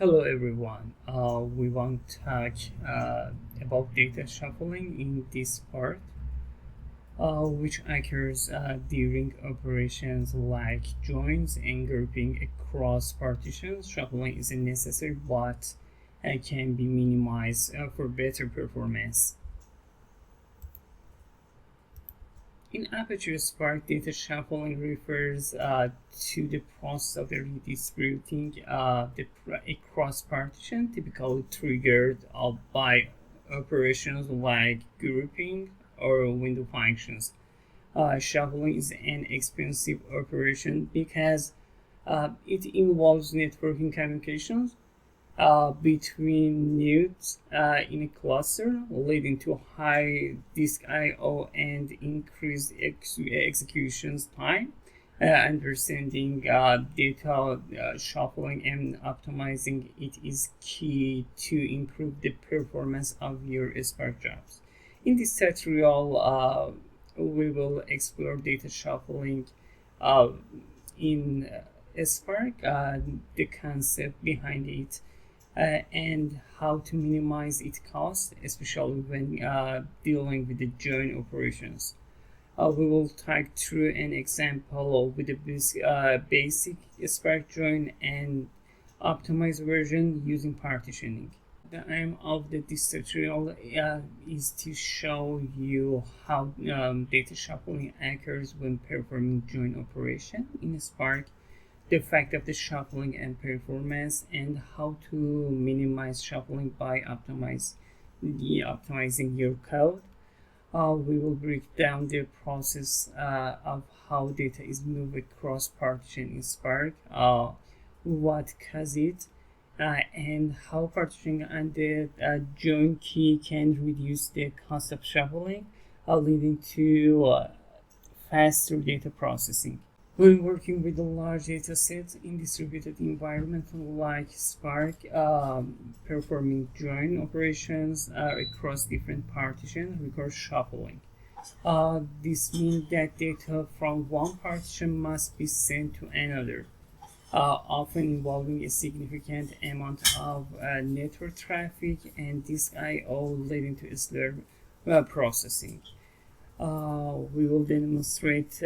Hello everyone. We want to talk about data shuffling in this part, which occurs during operations like joins and grouping across partitions. Shuffling is necessary but can be minimized for better performance. In Aperture Spark, data shuffling refers to the process of redistributing across partition, typically triggered by operations like grouping or window functions. Shuffling is an expensive operation because it involves networking communications between nodes in a cluster, leading to high disk I/O and increased execution time. Understanding data shuffling and optimizing it is key to improve the performance of your Spark jobs. In this tutorial, we will explore data shuffling in Spark, the concept behind it, and how to minimize its cost, especially when dealing with the join operations. We will talk through an example with the basic Spark join and optimized version using partitioning. The aim of this tutorial is to show you how data shuffling occurs when performing join operation in Spark, the effect of the shuffling and performance, and how to minimize shuffling by optimizing your code. We will break down the process of how data is moved across partition in Spark, what causes it, and how partitioning and the join key can reduce the cost of shuffling, leading to faster data processing. When working with a large data set in distributed environment like Spark, performing join operations across different partitions requires shuffling. This means that data from one partition must be sent to another, often involving a significant amount of network traffic and disk I/O, leading to slower processing. We will demonstrate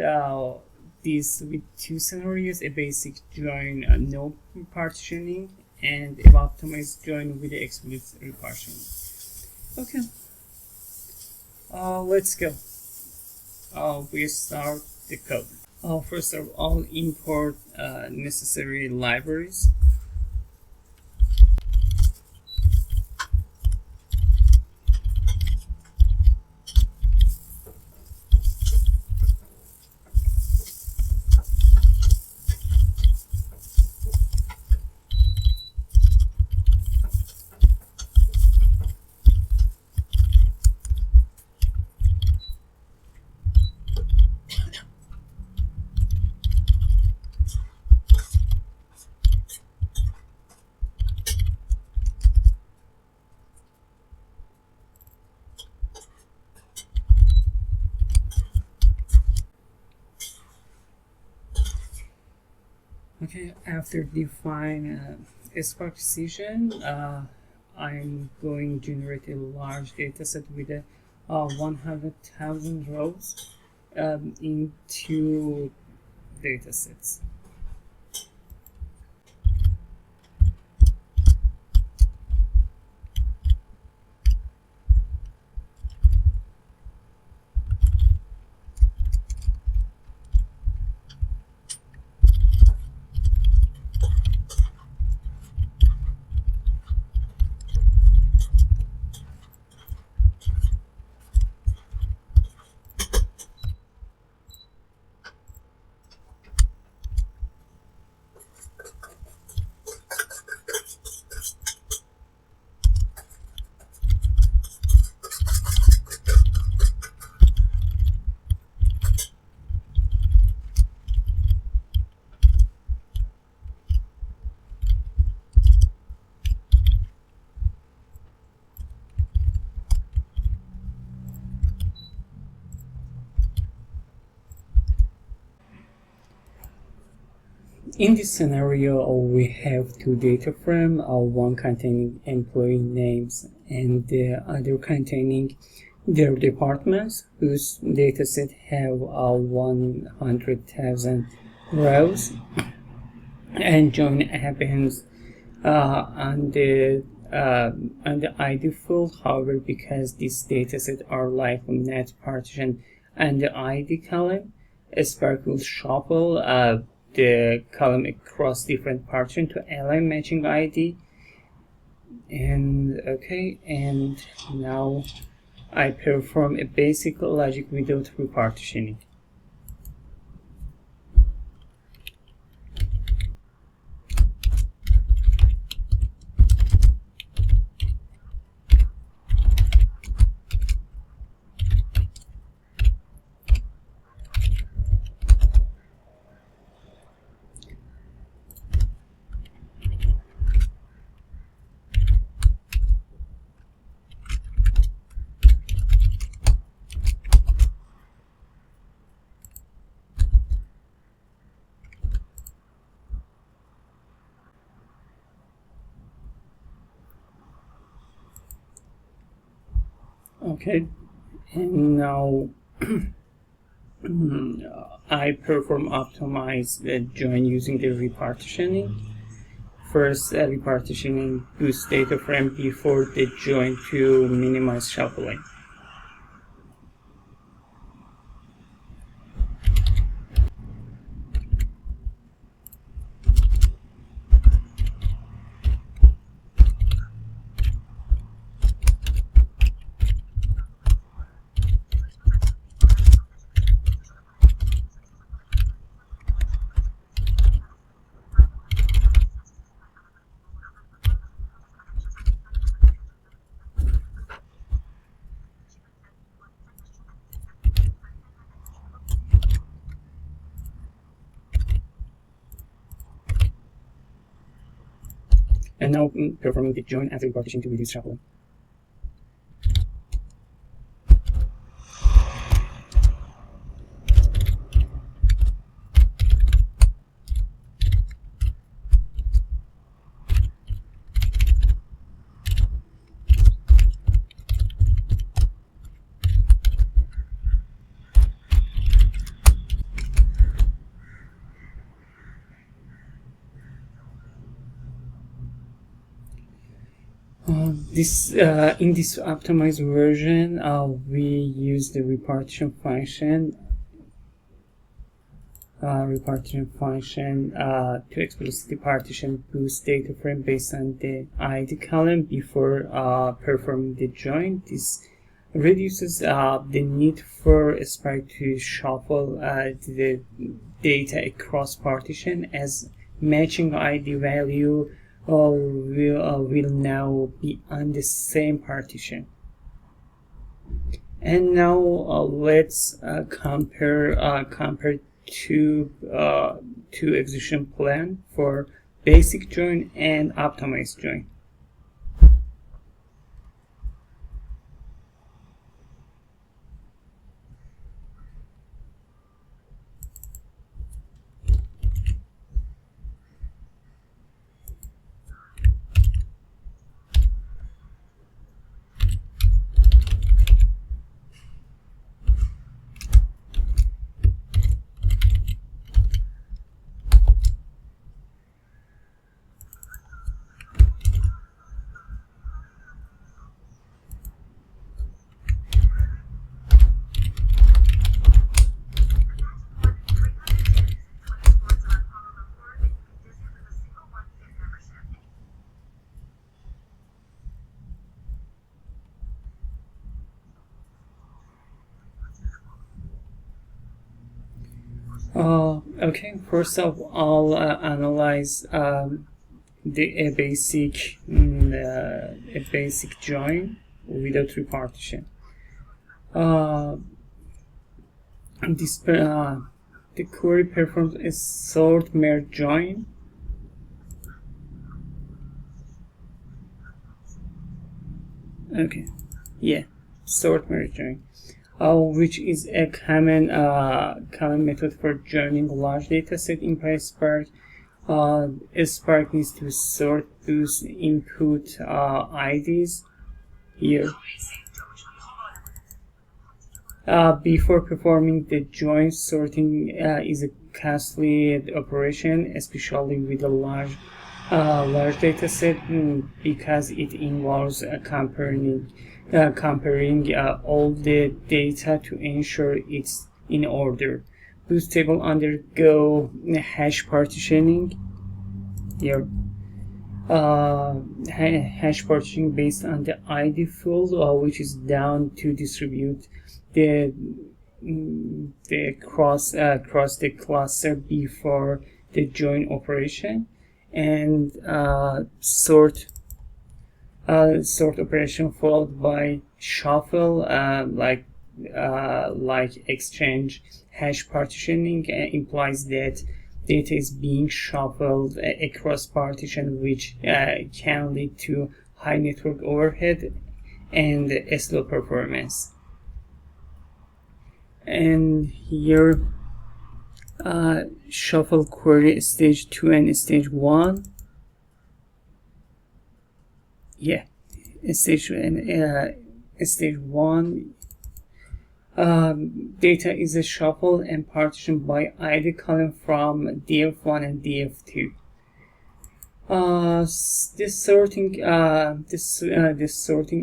this with two scenarios: a basic join, no partitioning, and an optimized join with the explicit repartitioning. Okay, let's go. We start the code. First of all, import necessary libraries. Okay, after define a Spark decision, I'm going to generate a large dataset with a 100,000 rows in two datasets. In this scenario, we have two data frames, one containing employee names and the other containing their departments, whose dataset have 100,000 rows, and join happens on the ID field. However, because these dataset are like net partition and the ID column, Spark will shuffle the column across different partition to align matching ID. And okay, and now I perform a basic logic without repartitioning. Okay, and now I perform optimize the join using the repartitioning. First, repartitioning boosts data frame before the join to minimize shuffling. And now performing the join after repartition to reduce shuffling. In this optimized version, we use the repartition function to explicitly partition boost data frame based on the ID column before performing the join. This reduces the need for Spark to shuffle the data across partition, as matching ID value will now be on the same partition. And now let's compare two execution plan for basic join and optimized join. Okay, first of all, analyze a basic join without repartition. The query performs a sort merge join. Okay, yeah, sort merge join. Which is a common method for joining large dataset in PySpark. Spark needs to sort those input IDs here. Before performing the join, sorting is a costly operation, especially with a large data set, because it involves comparing all the data to ensure it's in order. Those tables undergo hash partitioning here. Hash partitioning based on the ID field, which is down to distribute the cross the cluster before the join operation, and sort operation followed by shuffle, like exchange. Hash partitioning implies that data is being shuffled across partition, which can lead to high network overhead and slow performance. And here, shuffle query stage 2 and stage 1. Yeah, stage 1. Data is shuffled and partitioned by ID column from df1 and df2. This sorting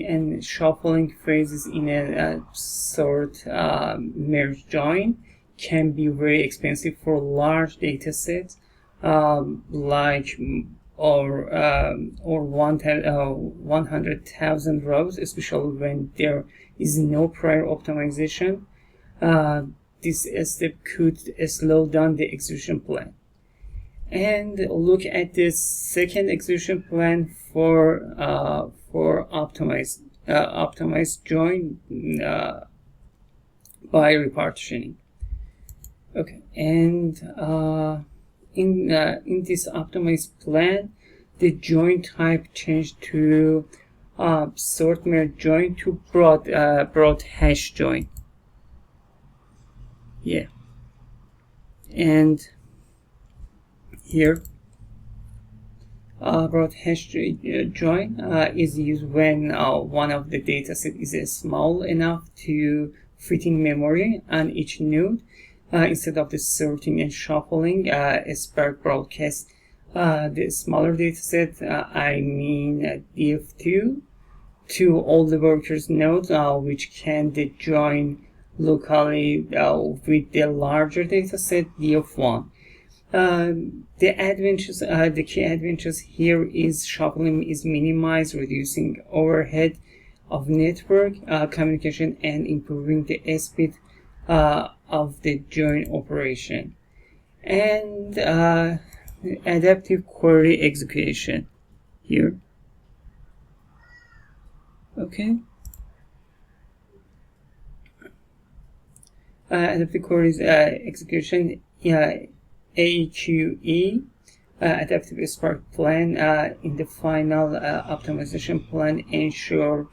and shuffling phases in a sort merge join can be very expensive for large data sets, like 100,000 rows, especially when there is no prior optimization. This step could slow down the execution plan. And look at the second execution plan for optimized join by repartitioning. Okay, and in this optimized plan, the join type changed to sort merge join to broad hash join. Yeah, and here, broad hash join is used when one of the dataset is small enough to fit in memory on each node. Instead of the sorting and shuffling, Spark broadcasts the smaller dataset, I mean df2, to all the workers nodes, which can join locally with the larger dataset df1. The key advantages here is shuffling is minimized, reducing overhead of network communication and improving the speed of the join operation, and adaptive query execution here. Okay. Adaptive query execution, AQE, adaptive Spark plan, in the final optimization plan, ensure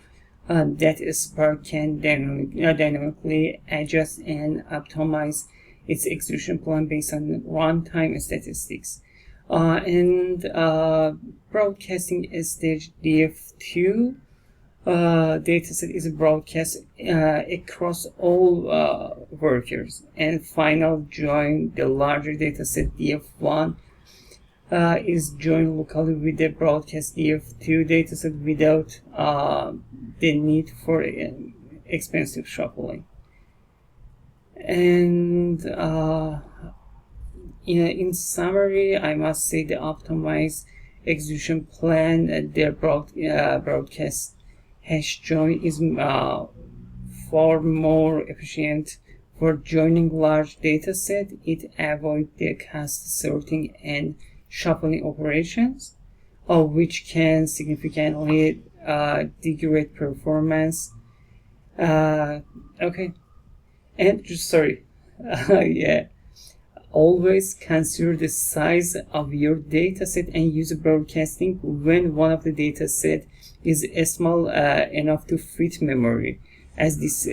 that Spark can dynamically adjust and optimize its execution plan based on runtime statistics. And broadcasting stage df2 dataset is broadcast across all workers, and final join, the larger dataset df1 is joined locally with the broadcast df2 dataset without the need for expensive shuffling. And in summary, I must say the optimized execution plan, the broadcast hash join is far more efficient for joining large dataset. It avoids the cast sorting and shuffling operations, which can significantly degrade performance. Okay, and sorry, yeah. Always consider the size of your dataset and use broadcasting when one of the dataset is small enough to fit memory, as this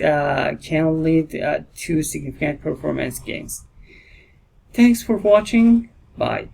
can lead to significant performance gains. Thanks for watching. Bye.